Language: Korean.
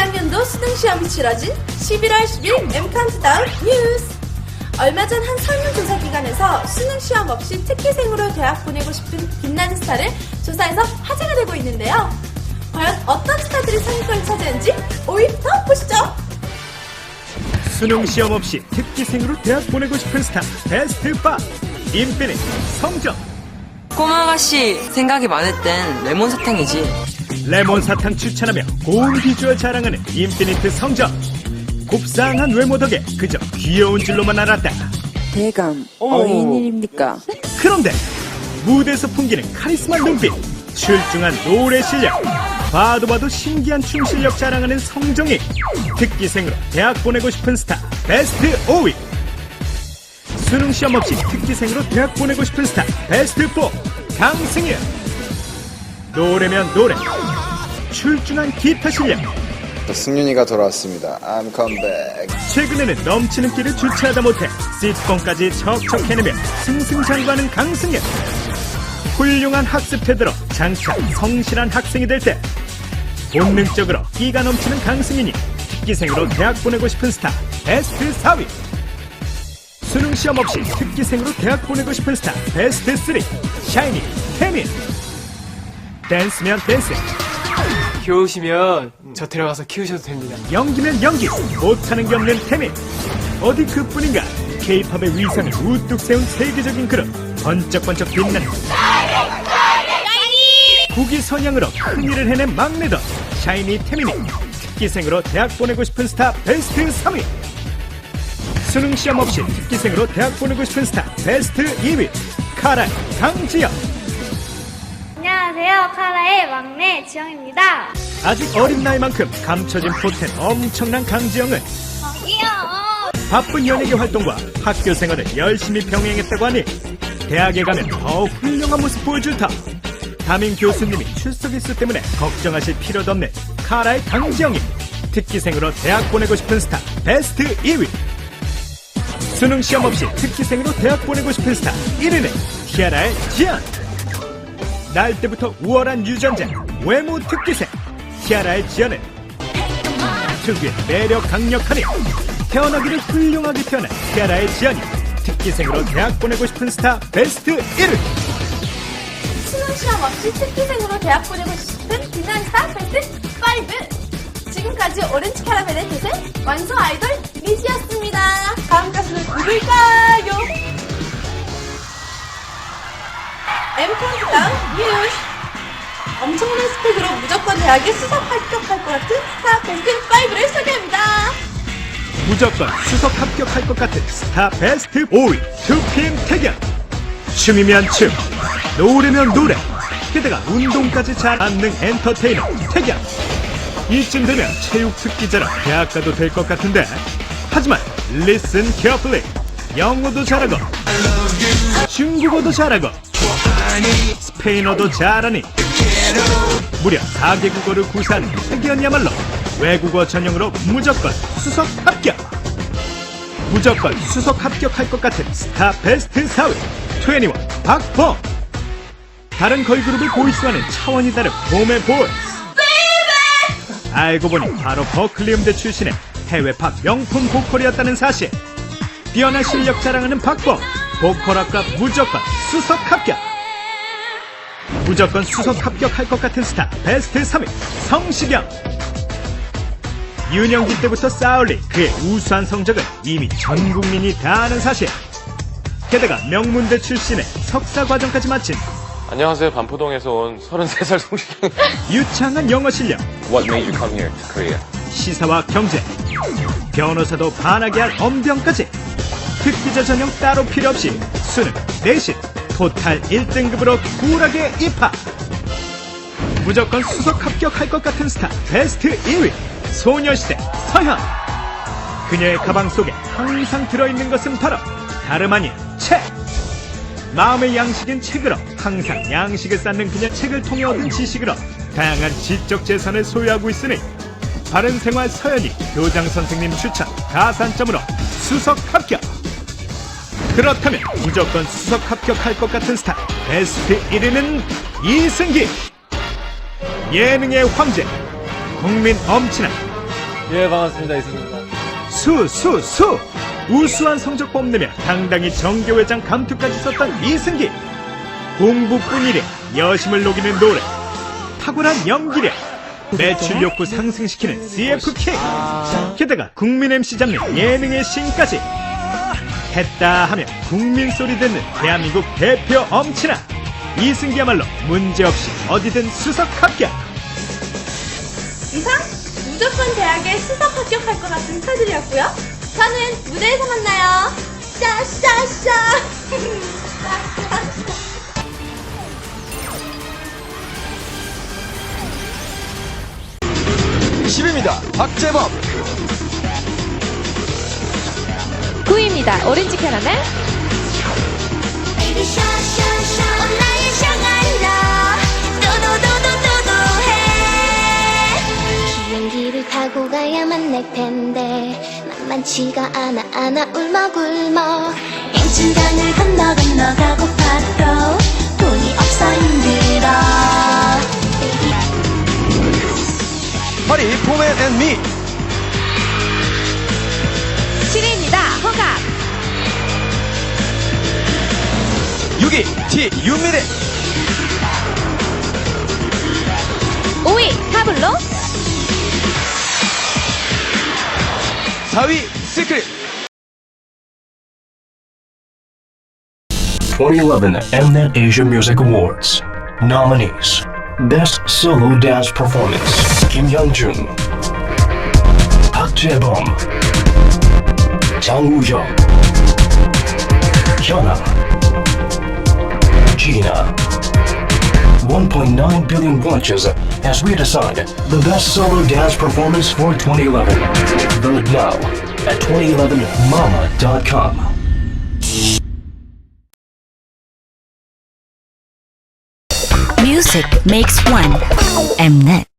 2학년도 수능시험이 치러진 11월 10일 M카운트다운 뉴스! 얼마 전 한 설문조사기관에서 수능시험 없이 특기생으로 대학 보내고 싶은 빛나는 스타를 조사해서 화제가 되고 있는데요. 과연 어떤 스타들이 상위권을 차지했는지 5위부터 보시죠! 수능 시험 없이 특기생으로 대학 보내고 싶은 스타 베스트 5 인피니트 성적. 꼬마아가씨 생각이 많을 땐 레몬 사탕이지. 레몬 사탕 추천하며 고운 비주얼 자랑하는 인피니트 성적. 곱상한 외모 덕에 그저 귀여운 줄로만 알았다. 대감 어인 일입니까? 그런데 무대에서 풍기는 카리스마 눈빛, 출중한 노래 실력, 봐도 신기한 춤 실력 자랑하는 성정이 특기생으로 대학 보내고 싶은 스타 베스트 5위. 수능 시험 없이 특기생으로 대학 보내고 싶은 스타 베스트 4 강승현. 노래면 노래, 출중한 기타 실력, 승윤이가 돌아왔습니다. I'm come back. 최근에는 넘치는 끼를 주체하다 못해 시트콤까지 척척 해내며 승승장구하는 강승현. 훌륭한 학습 태도로 장차 성실한 학생이 될 때 본능적으로 끼가 넘치는 강승현이 특기생으로 대학 보내고 싶은 스타 베스트 4위. 수능 시험 없이 특기생으로 대학 보내고 싶은 스타 베스트 3 샤이니 태민. 댄스면 댄스, 귀여우시면 저 데려가서 키우셔도 됩니다. 연기면 연기, 못하는 게 없는 태민. 어디 그뿐인가 K-팝의 위상을 우뚝 세운 세계적인 그룹 번쩍번쩍 빛나는 국위선양으로 큰일을 해낸 막내던 샤이니 태민이 특기생으로 대학 보내고 싶은 스타 베스트 3위. 수능 시험 없이 특기생으로 대학 보내고 싶은 스타 베스트 2위 카라의 강지영. 안녕하세요. 카라의 막내 지영입니다. 아직 어린 나이만큼 감춰진 포텐 엄청난 강지영은 귀여워. 바쁜 연예계 활동과 학교 생활을 열심히 병행했다고 하니 대학에 가면 더 훌륭한 모습 보여줄 터. 담임 교수님이 출석 일수 때문에 걱정하실 필요도 없는 카라의 강지영이 특기생으로 대학 보내고 싶은 스타 베스트 2위. 수능 시험 없이 특기생으로 대학 보내고 싶은 스타 1위는 티아라의 지연. 날 때부터 우월한 유전자, 외모 특기생 티아라의 지연은 특유의 매력 강력하니 태어나기를 훌륭하게 태어난 티아라의 지연이 특기생으로 대학 보내고 싶은 스타 베스트 1위. 수능시험 없이 특기생으로 대학 보내고 싶은 빛나는 스타 베스트 5! 지금까지 오렌지 캐러멜의 대세 완성 아이돌 리지였습니다. 다음 가수는 누굴까요? M카운트다운 뉴스! 엄청난 스펙으로 무조건 대학에 수석 합격할 것 같은 스타 베스트 5를 소개합니다. 무조건 수석 합격할 것 같은 스타 베스트 5위 2PM 태견. 춤이면 춤, 노래면 노래, 게다가 운동까지 잘 맞는 엔터테이너 태견. 이쯤 되면 체육 특기자라 대학 가도 될 것 같은데, 하지만 listen carefully. 영어도 잘하고 중국어도 잘하고 스페인어도 잘하니 무려 4개 국어를 구사하는 태견이야말로 외국어 전형으로 무조건 수석 합격. 무조건 수석 합격할 것 같은 스타 베스트 4위 21 박봄. 다른 걸그룹을 보이스와는 차원이 다른 봄의 보이스. 알고 보니 바로 버클리 음대 출신의 해외 팝 명품 보컬이었다는 사실. 뛰어난 실력 자랑하는 박봄, 보컬학과 무조건 수석 합격. 무조건 수석 합격할 것 같은 스타 베스트 3위 성시경. 유년기 때부터 쌓아올린 그의 우수한 성적은 이미 전 국민이 다 아는 사실. 게다가 명문대 출신의 석사 과정까지 마친 안녕하세요. 반포동에서 온 33살 성시경. 유창한 영어 실력, What made you come here to Korea? 시사와 경제, 변호사도 반하게 할 언변까지 특기자 전형 따로 필요 없이 수능, 내신, 토탈 1등급으로 쿨하게 입학. 무조건 수석 합격할 것 같은 스타 베스트 2위 소녀시대 서현. 그녀의 가방 속에 항상 들어있는 것은 바로 다름 아닌 책. 마음의 양식인 책으로 항상 양식을 쌓는 그녀. 책을 통해 얻은 지식으로 다양한 지적 재산을 소유하고 있으니 바른생활 서현이 교장 선생님 추천 가산점으로 수석 합격. 그렇다면 무조건 수석 합격할 것 같은 스타 베스트 1위는 이승기. 예능의 황제, 국민 엄친아, 예, 반갑습니다. 이승입니다. 수 우수한 성적 뽐내며 당당히 정교회장 감투까지 썼던 이승기. 공부뿐이래 여심을 녹이는 노래, 탁월한 연기력, 매출 욕구 상승시키는 CFK, 게다가 국민 MC 잡는 예능의 신까지. 했다 하면 국민 소리 듣는 대한민국 대표 엄친아 이승기야말로 문제없이 어디든 수석 합격. 이상 무조건 대학에 수석 합격할 것 같은 스타들이었고요. 저는 무대에서 만나요. 샤샤샤. 10입니다. 박재범. 9위입니다. 오렌지 캐러멜. 비행기를 타고 가야만 낼 텐데 만만치가 않아 울먹울먹 행진강을 건너 가고파도 돈이 없어 힘들어 8위 포맨 앤 미. 7위입니다. 허각. 6위 T 윤미래. 5위 타블로. 4위 시크릿. 2011 Mnet Asia Music Awards. Nominees: Best Solo Dance Performance, Kim Hyun-jun, Park Jae-bom, Jang Woo-hyuk, Hyuna, Gina. 1.9 billion watches as we decide the best solo dance performance for 2011. Vote now at 2011mama.com. Music makes one. Mnet.